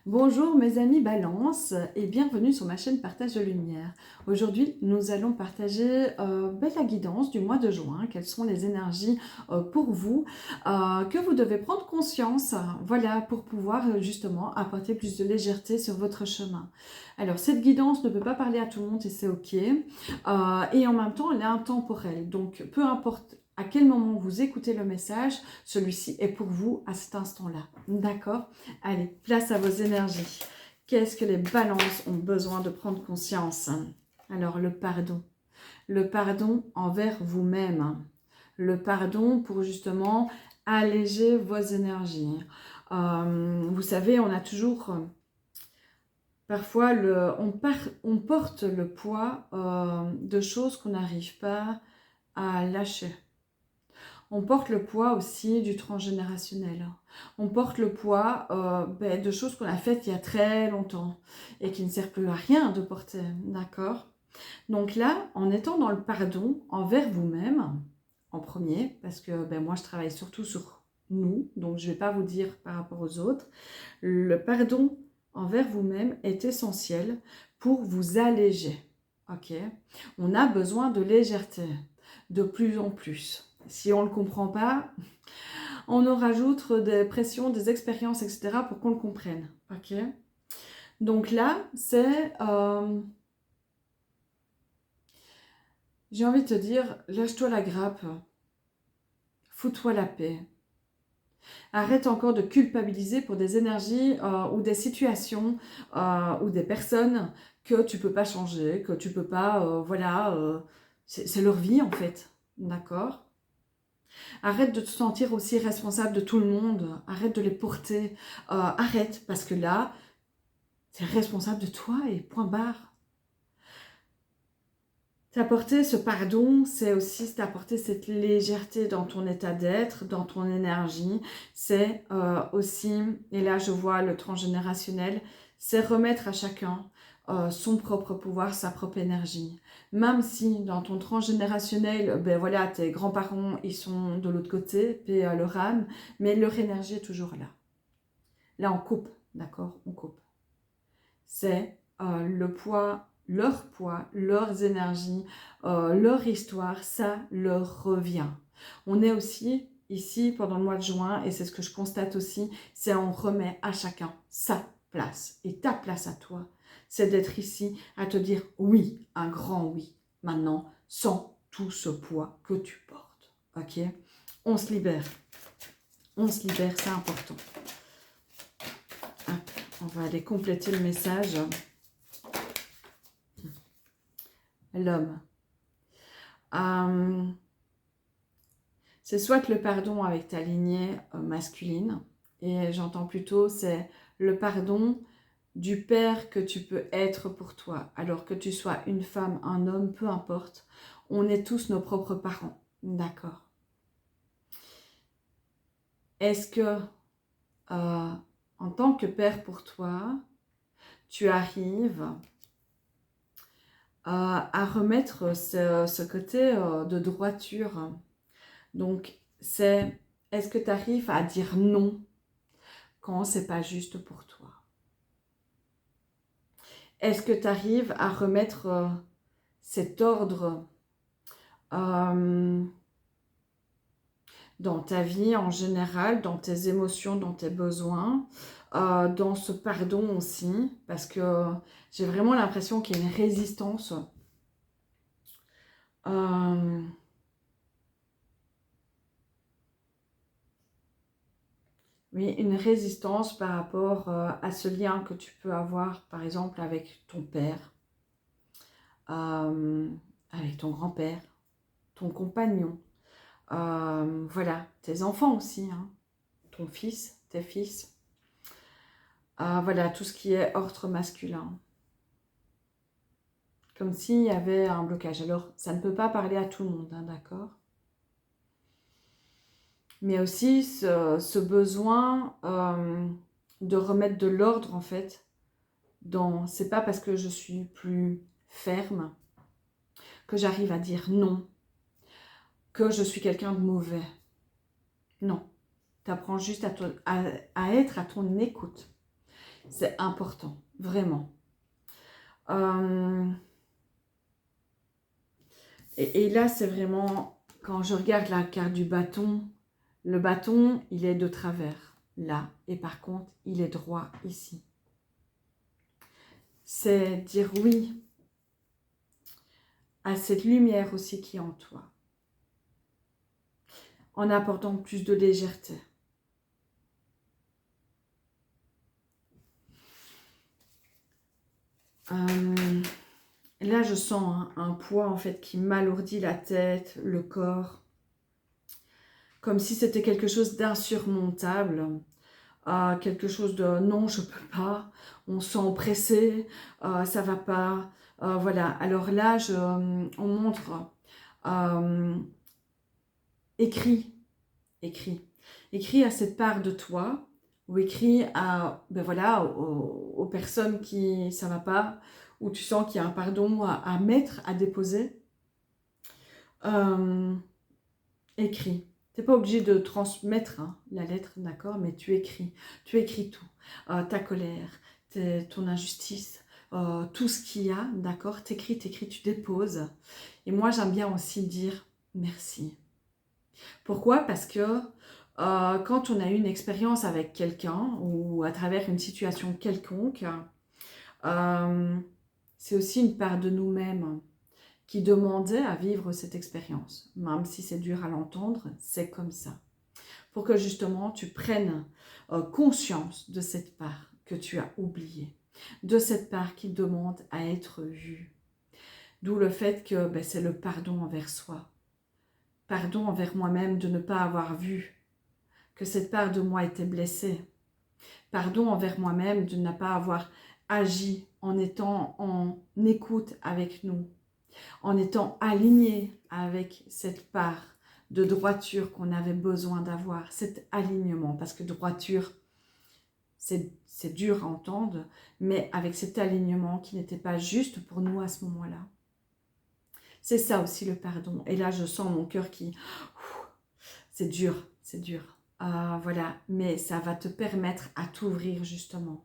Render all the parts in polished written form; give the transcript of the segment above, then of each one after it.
Bonjour mes amis Balance et bienvenue sur ma chaîne Partage de Lumière. Aujourd'hui, nous allons partager la guidance du mois de juin, quelles sont les énergies pour vous, que vous devez prendre conscience, voilà, pour pouvoir justement apporter plus de légèreté sur votre chemin. Alors cette guidance ne peut pas parler à tout le monde et c'est ok, et en même temps elle est intemporelle, donc peu importe à quel moment vous écoutez le message, celui-ci est pour vous à cet instant-là, d'accord? Allez, place à vos énergies. Qu'est-ce que les balances ont besoin de prendre conscience? Alors, le pardon. Le pardon envers vous-même. Le pardon pour justement alléger vos énergies. Vous savez, on a toujours... Parfois, on porte le poids de choses qu'on n'arrive pas à lâcher. On porte le poids aussi du transgénérationnel. On porte le poids de choses qu'on a faites il y a très longtemps et qui ne servent plus à rien de porter, d'accord? Donc là, en étant dans le pardon envers vous-même, en premier, parce que moi je travaille surtout sur nous, donc je ne vais pas vous dire par rapport aux autres, le pardon envers vous-même est essentiel pour vous alléger, ok? On a besoin de légèreté, de plus en plus. Si on ne le comprend pas, on nous rajoute des pressions, des expériences, etc. pour qu'on le comprenne. Ok. Donc là, c'est... j'ai envie de te dire, lâche-toi la grappe, fous-toi la paix. Arrête encore de culpabiliser pour des énergies ou des situations ou des personnes que tu ne peux pas changer, que tu ne peux pas... c'est leur vie en fait. D'accord? Arrête de te sentir aussi responsable de tout le monde. Arrête de les porter. Arrête, parce que là, tu es responsable de toi et point barre. T'apporter ce pardon, c'est aussi t'apporter cette légèreté dans ton état d'être, dans ton énergie. C'est aussi, et là je vois le transgénérationnel, c'est remettre à chacun son propre pouvoir, sa propre énergie. Même si dans ton transgénérationnel, tes grands-parents, ils sont de l'autre côté, paix à leur âme, mais leur énergie est toujours là. Là, on coupe, d'accord? On coupe. C'est le poids, leurs énergies, leur histoire, ça leur revient. On est aussi ici pendant le mois de juin, et c'est ce que je constate aussi, c'est on remet à chacun sa place. Et ta place à toi, c'est d'être ici à te dire oui, un grand oui, maintenant, sans tout ce poids que tu portes. Ok? On se libère. On se libère, c'est important. Hop, on va aller compléter le message. L'homme. C'est soit le pardon avec ta lignée masculine, et j'entends plutôt c'est le pardon du père que tu peux être pour toi, alors que tu sois une femme, un homme, peu importe, on est tous nos propres parents, d'accord? Est-ce que en tant que père pour toi, tu arrives à remettre ce côté de droiture? Donc, c'est, est-ce que tu arrives à dire non quand c'est pas juste pour toi? Est-ce que tu arrives à remettre cet ordre dans ta vie en général, dans tes émotions, dans tes besoins, dans ce pardon aussi? Parce que j'ai vraiment l'impression qu'il y a une résistance. Oui, une résistance par rapport à ce lien que tu peux avoir, par exemple, avec ton père, avec ton grand-père, ton compagnon, voilà, tes enfants aussi, hein, ton fils, tes fils, voilà, tout ce qui est ordre masculin. Comme s'il y avait un blocage. Alors, ça ne peut pas parler à tout le monde, hein, d'accord? Mais aussi ce besoin de remettre de l'ordre, en fait, dans... C'est pas parce que je suis plus ferme que j'arrive à dire non, que je suis quelqu'un de mauvais. Non. Tu apprends juste à être à ton écoute. C'est important, vraiment. Euh, et là, c'est vraiment, quand je regarde la carte du bâton, le bâton, il est de travers, là. Et par contre, il est droit ici. C'est dire oui à cette lumière aussi qui est en toi, en apportant plus de légèreté. Là, je sens un poids en fait qui m'alourdit la tête, le corps, comme si c'était quelque chose d'insurmontable, quelque chose de non, je peux pas, on se sent pressé, ça va pas, voilà. Alors là, on montre euh, écrit, écrit à cette part de toi, ou écrit à, ben voilà, aux personnes qui ça va pas, où tu sens qu'il y a un pardon à mettre, à déposer. Euh, Écris. Tu n'es pas obligé de transmettre hein, la lettre, d'accord, mais tu écris. Tu écris tout. Ta colère, ton injustice, tout ce qu'il y a, d'accord, t'écris, tu déposes. Et moi, j'aime bien aussi dire merci. Pourquoi? Parce que quand on a eu une expérience avec quelqu'un ou à travers une situation quelconque, euh, c'est aussi une part de nous-mêmes qui demandait à vivre cette expérience. Même si c'est dur à l'entendre, c'est comme ça. Pour que justement tu prennes conscience de cette part que tu as oubliée, de cette part qui demande à être vue. D'où le fait que ben, c'est le pardon envers soi. Pardon envers moi-même de ne pas avoir vu que cette part de moi était blessée. Pardon envers moi-même de ne pas avoir agi en étant en écoute avec nous, en étant aligné avec cette part de droiture qu'on avait besoin d'avoir, cet alignement, parce que droiture, c'est dur à entendre, mais avec cet alignement qui n'était pas juste pour nous à ce moment-là. C'est ça aussi le pardon. Et là, je sens mon cœur qui... C'est dur, c'est dur. Voilà, mais ça va te permettre à t'ouvrir justement.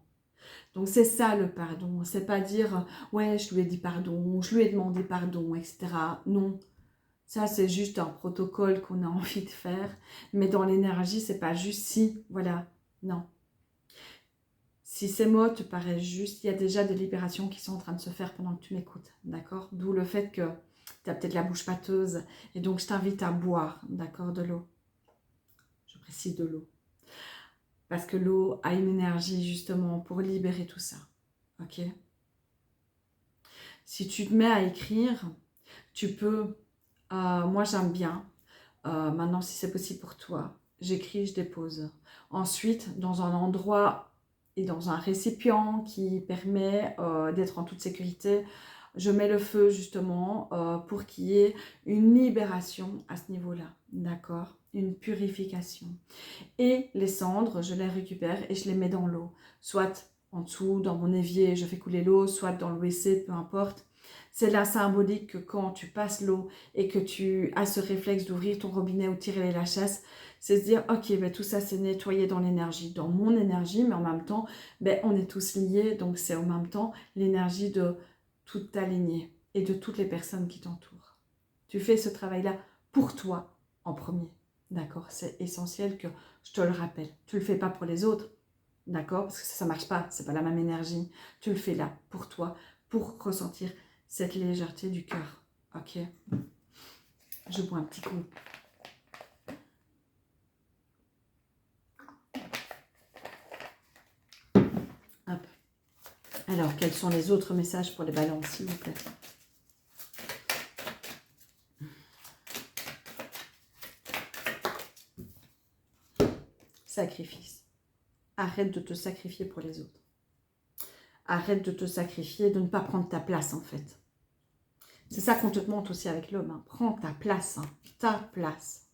Donc c'est ça le pardon, c'est pas dire ouais je lui ai dit pardon, je lui ai demandé pardon, etc. Non, ça c'est juste un protocole qu'on a envie de faire, mais dans l'énergie c'est pas juste si, voilà, non. Si ces mots te paraissent justes, il y a déjà des libérations qui sont en train de se faire pendant que tu m'écoutes, d'accord? D'où le fait que tu as peut-être la bouche pâteuse, et donc je t'invite à boire, d'accord, de l'eau. Je précise de l'eau. Parce que l'eau a une énergie justement pour libérer tout ça, ok? Si tu te mets à écrire, tu peux, moi j'aime bien, maintenant si c'est possible pour toi, j'écris, je dépose. Ensuite, dans un endroit et dans un récipient qui permet d'être en toute sécurité, je mets le feu justement pour qu'il y ait une libération à ce niveau-là, d'accord? Une purification. Et les cendres, je les récupère et je les mets dans l'eau, soit en dessous, dans mon évier, je fais couler l'eau, soit dans le WC, peu importe. C'est la symbolique que quand tu passes l'eau et que tu as ce réflexe d'ouvrir ton robinet ou tirer la chasse, c'est se dire, ok, ben, tout ça c'est nettoyé dans l'énergie, dans mon énergie, mais en même temps, ben, on est tous liés, donc c'est en même temps l'énergie de toute ta lignée et de toutes les personnes qui t'entourent. Tu fais ce travail-là pour toi en premier, d'accord? C'est essentiel que je te le rappelle. Tu ne le fais pas pour les autres, d'accord? Parce que ça ne marche pas, c'est pas la même énergie. Tu le fais là, pour toi, pour ressentir cette légèreté du cœur, ok? Je bois un petit coup. Hop. Alors, quels sont les autres messages pour les balances, s'il vous plaît? Sacrifice. Arrête de te sacrifier pour les autres. Arrête de te sacrifier, de ne pas prendre ta place, en fait. C'est ça qu'on te demande aussi avec l'homme. Hein. Prends ta place, ta place.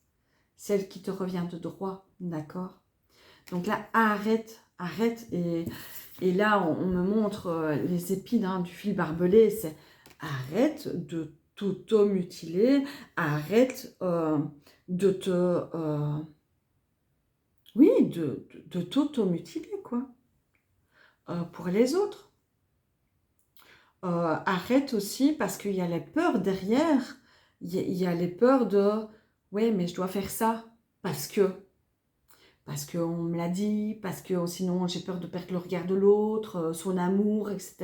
Celle qui te revient de droit, d'accord? Donc là, arrête. Et là, on me montre les épines du fil barbelé. C'est arrête de t'automutiler, arrête de te... oui, de t'automutiler, quoi. pour les autres. Arrête aussi parce qu'il y a les peurs derrière. Il y a les peurs de ouais, mais je dois faire ça parce qu'on me l'a dit, parce que sinon j'ai peur de perdre le regard de l'autre, son amour, etc.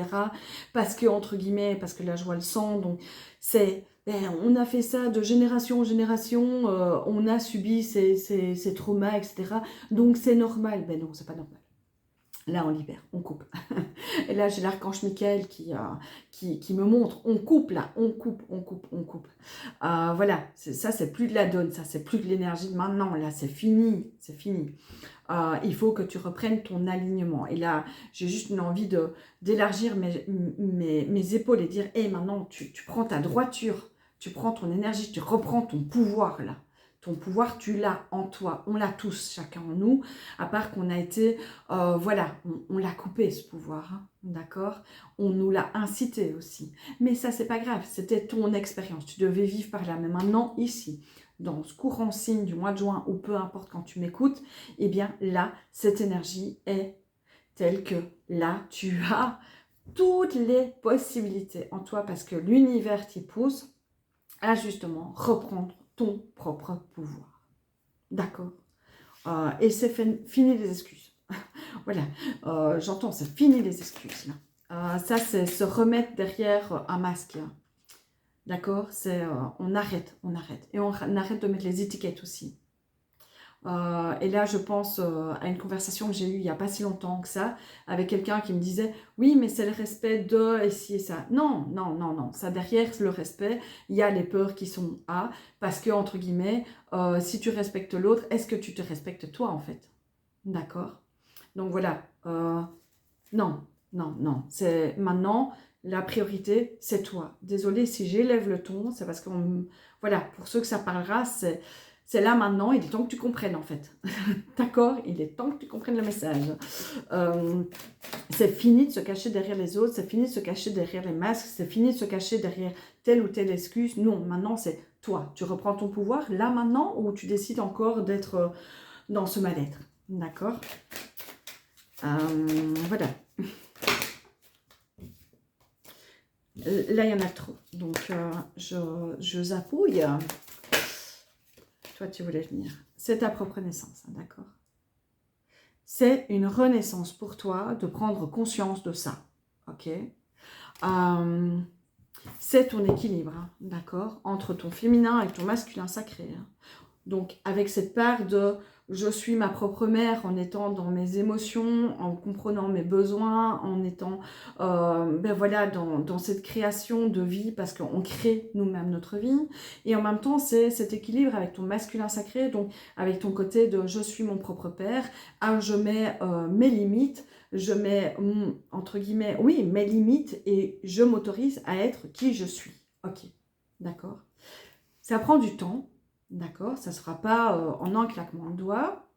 Parce que, entre guillemets, parce que là je vois le sang, donc c'est, on a fait ça de génération en génération, on a subi ces traumas, etc. Donc c'est normal. Ben non, c'est pas normal. Là, on libère, on coupe. Et là, j'ai l'archange Michael qui me montre, on coupe là, on coupe, on coupe, on coupe. Voilà, ça, c'est plus de la donne, ça, c'est plus de l'énergie de maintenant. Là, c'est fini, c'est fini. Il faut que tu reprennes ton alignement. Et là, j'ai juste une envie d'élargir mes épaules et dire, hé, maintenant, tu prends ta droiture, tu prends ton énergie, tu reprends ton pouvoir là. Ton pouvoir, tu l'as en toi. On l'a tous, chacun en nous. À part qu'on a été, voilà, on l'a coupé ce pouvoir, hein, d'accord? On nous l'a incité aussi. Mais ça, c'est pas grave. C'était ton expérience. Tu devais vivre par là. Mais maintenant, ici, dans ce courant signe du mois de juin, ou peu importe quand tu m'écoutes, eh bien là, cette énergie est telle que là, tu as toutes les possibilités en toi parce que l'univers t'y pousse à justement reprendre ton propre pouvoir. D'accord? Et c'est fini les excuses. Voilà, j'entends, c'est fini les excuses. Là. Ça, c'est se remettre derrière un masque. D'accord? C'est on arrête, on arrête. Et on arrête de mettre les étiquettes aussi. Et là, je pense à une conversation que j'ai eue il n'y a pas si longtemps que ça, avec quelqu'un qui me disait « Oui, mais c'est le respect de et ci et ça. » Non, non, non, non. Ça, derrière le respect, il y a les peurs qui sont à, parce que, entre guillemets, si tu respectes l'autre, est-ce que tu te respectes toi, en fait? D'accord? Donc voilà. Non, non, non. C'est maintenant, la priorité, c'est toi. Désolée si j'élève le ton, c'est parce que, voilà, pour ceux que ça parlera, c'est là maintenant, il est temps que tu comprennes en fait. D'accord? Il est temps que tu comprennes le message. C'est fini de se cacher derrière les autres, c'est fini de se cacher derrière les masques, c'est fini de se cacher derrière telle ou telle excuse. Non, maintenant c'est toi. Tu reprends ton pouvoir là maintenant ou tu décides encore d'être dans ce mal-être. D'accord? Voilà. Là, il y en a trop. Donc, je zapouille. Toi, tu voulais venir. C'est ta propre naissance, hein, d'accord? C'est une renaissance pour toi de prendre conscience de ça, ok? C'est ton équilibre, hein, d'accord? Entre ton féminin et ton masculin sacré. Hein. Donc, avec cette part de je suis ma propre mère en étant dans mes émotions, en comprenant mes besoins, en étant ben voilà, dans cette création de vie parce qu'on crée nous-mêmes notre vie. Et en même temps, c'est cet équilibre avec ton masculin sacré, donc avec ton côté de je suis mon propre père, je mets mes limites, je mets, entre guillemets, oui, mes limites et je m'autorise à être qui je suis. Ok, d'accord? Ça prend du temps. D'accord? Ça ne sera pas en un claquement de doigts.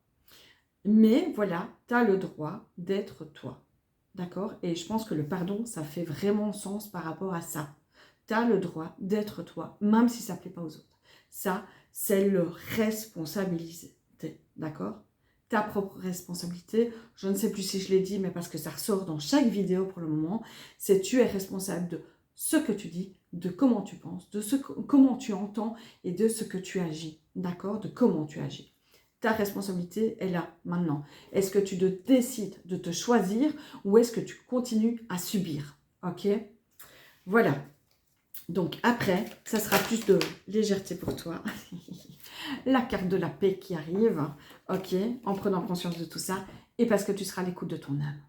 Mais voilà, tu as le droit d'être toi. D'accord? Et je pense que le pardon, ça fait vraiment sens par rapport à ça. Tu as le droit d'être toi, même si ça ne plaît pas aux autres. Ça, c'est le responsabiliser. D'accord? Ta propre responsabilité, je ne sais plus si je l'ai dit, mais parce que ça ressort dans chaque vidéo pour le moment, c'est tu es responsable de ce que tu dis, de comment tu penses, de comment tu entends et de ce que tu agis, d'accord? De comment tu agis. Ta responsabilité est là, maintenant. Est-ce que tu décides de te choisir ou est-ce que tu continues à subir? Ok? Voilà. Donc après, ça sera plus de légèreté pour toi. La carte de la paix qui arrive, ok? En prenant conscience de tout ça et parce que tu seras à l'écoute de ton âme.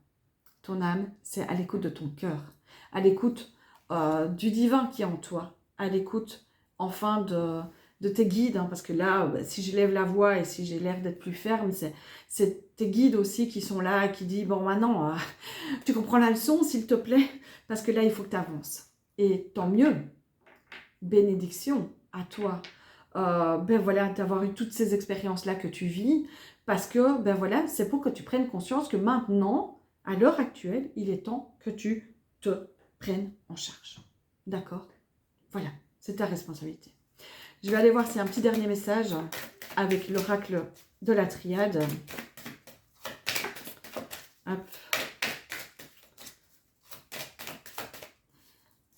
Ton âme, c'est à l'écoute de ton cœur, à l'écoute du divin qui est en toi, à l'écoute enfin de tes guides, hein, parce que là, si je lève la voix et si j'ai l'air d'être plus ferme, c'est tes guides aussi qui sont là, qui disent, bon maintenant, tu comprends la leçon s'il te plaît, parce que là, il faut que tu avances. Et tant mieux, bénédiction à toi, ben voilà, d'avoir eu toutes ces expériences-là que tu vis, parce que, ben voilà, c'est pour que tu prennes conscience que maintenant, à l'heure actuelle, il est temps que tu te prennes en charge. D'accord? Voilà, c'est ta responsabilité. Je vais aller voir s'il y a un petit dernier message avec l'oracle de la triade. Hop.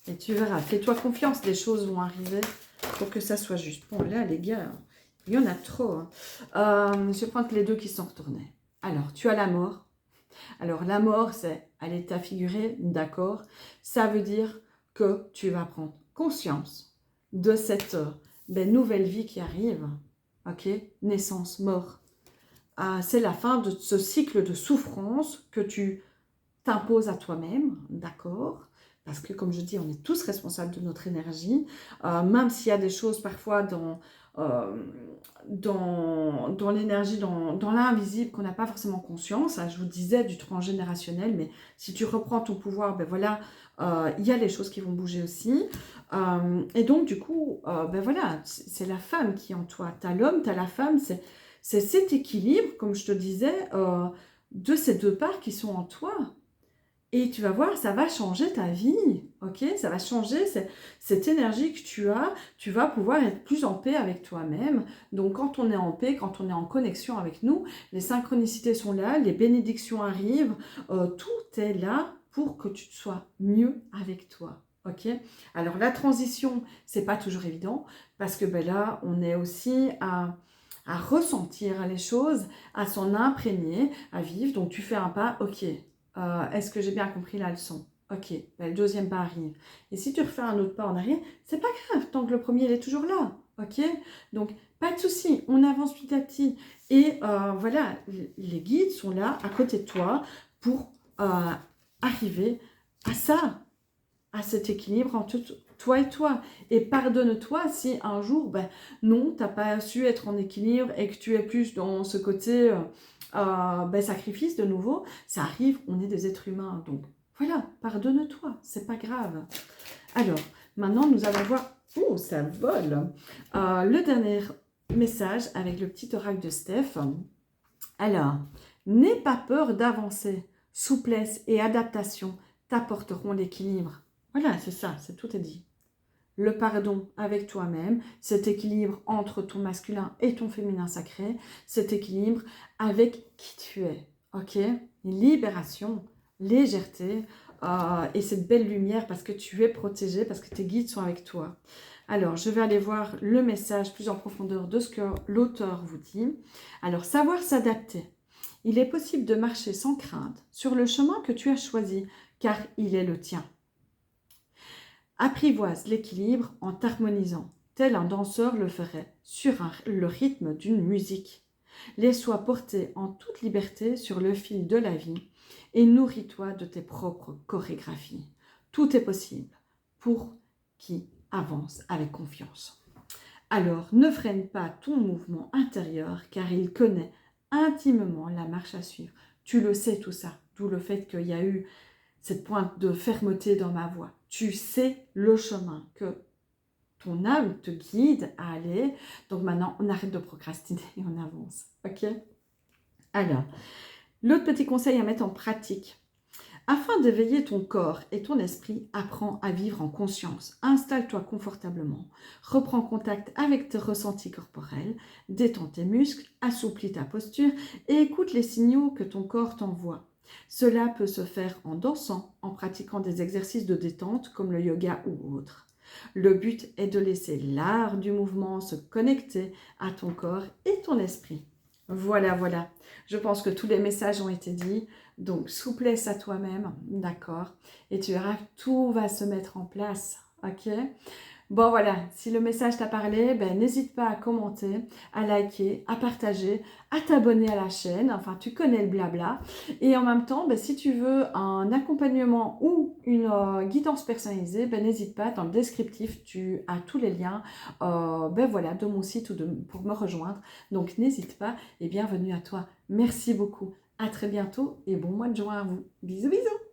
Et tu verras, fais-toi confiance, les choses vont arriver pour que ça soit juste. Bon, là, les gars, il y en a trop. Hein. Je vais prendre les deux qui sont retournés. Alors, tu as la mort. Alors, la mort, c'est à l'état figuré, d'accord. Ça veut dire que tu vas prendre conscience de cette nouvelle vie qui arrive. Ok, naissance, mort. C'est la fin de ce cycle de souffrance que tu t'imposes à toi-même, d'accord? Parce que, comme je dis, on est tous responsables de notre énergie, même s'il y a des choses parfois euh, dans l'énergie, dans l'invisible qu'on n'a pas forcément conscience. Hein, je vous disais du transgénérationnel, mais si tu reprends ton pouvoir, ben voilà, il y a les choses qui vont bouger aussi. Et donc, du coup, ben voilà, c'est la femme qui est en toi. Tu as l'homme, tu as la femme, c'est cet équilibre, comme je te disais, de ces deux parts qui sont en toi. Et tu vas voir, ça va changer ta vie, ok? Ça va changer cette énergie que tu vas pouvoir être plus en paix avec toi-même. Donc quand on est en paix, quand on est en connexion avec nous, les synchronicités sont là, les bénédictions arrivent, tout est là pour que tu sois mieux avec toi, ok? Alors la transition, c'est pas toujours évident, parce que ben là, on est aussi à ressentir les choses, à s'en imprégner, à vivre. Donc tu fais un pas, ok. Est-ce que j'ai bien compris la leçon? Ok, ben, le deuxième pas arrive. Et si tu refais un autre pas en arrière, c'est pas grave, tant que le premier il est toujours là. Ok? Donc, pas de souci, on avance petit à petit. Et voilà, les guides sont là, à côté de toi, pour arriver à ça, à cet équilibre entre toi et toi. Et pardonne-toi si un jour, ben, non, tu n'as pas su être en équilibre et que tu es plus dans ce côté ben, sacrifice de nouveau. Ça arrive, on est des êtres humains. Donc voilà, pardonne-toi, c'est pas grave. Alors, maintenant, nous allons voir... Oh, ça vole. Le dernier message avec le petit oracle de Steph. Alors, n'aie pas peur d'avancer. Souplesse et adaptation t'apporteront l'équilibre. Voilà, c'est ça, c'est tout est dit. Le pardon avec toi-même, cet équilibre entre ton masculin et ton féminin sacré, cet équilibre avec qui tu es, ok? Libération, légèreté et cette belle lumière parce que tu es protégé, parce que tes guides sont avec toi. Alors, je vais aller voir le message plus en profondeur de ce que l'auteur vous dit. Alors, savoir s'adapter. Il est possible de marcher sans crainte sur le chemin que tu as choisi, car il est le tien. Apprivoise l'équilibre en t'harmonisant, tel un danseur le ferait sur le rythme d'une musique. Laisse-toi porter en toute liberté sur le fil de la vie et nourris-toi de tes propres chorégraphies. Tout est possible pour qui avance avec confiance. Alors, ne freine pas ton mouvement intérieur car il connaît intimement la marche à suivre. Tu le sais tout ça, d'où le fait qu'il y a eu cette pointe de fermeté dans ma voix. Tu sais le chemin que ton âme te guide à aller. Donc maintenant, on arrête de procrastiner et on avance. Ok? Alors, l'autre petit conseil à mettre en pratique. Afin d'éveiller ton corps et ton esprit, apprends à vivre en conscience. Installe-toi confortablement. Reprends contact avec tes ressentis corporels. Détends tes muscles, assouplis ta posture et écoute les signaux que ton corps t'envoie. Cela peut se faire en dansant, en pratiquant des exercices de détente comme le yoga ou autre. Le but est de laisser l'art du mouvement se connecter à ton corps et ton esprit. Voilà, voilà. Je pense que tous les messages ont été dits. Donc, souplesse à toi-même, d'accord? Et tu verras que tout va se mettre en place, ok? Bon, voilà, si le message t'a parlé, ben, n'hésite pas à commenter, à liker, à partager, à t'abonner à la chaîne. Enfin, tu connais le blabla. Et en même temps, ben, si tu veux un accompagnement ou une guidance personnalisée, ben, n'hésite pas, dans le descriptif, tu as tous les liens ben, voilà, de mon site ou pour me rejoindre. Donc, n'hésite pas et bienvenue à toi. Merci beaucoup. À très bientôt et bon mois de juin à vous. Bisous, bisous.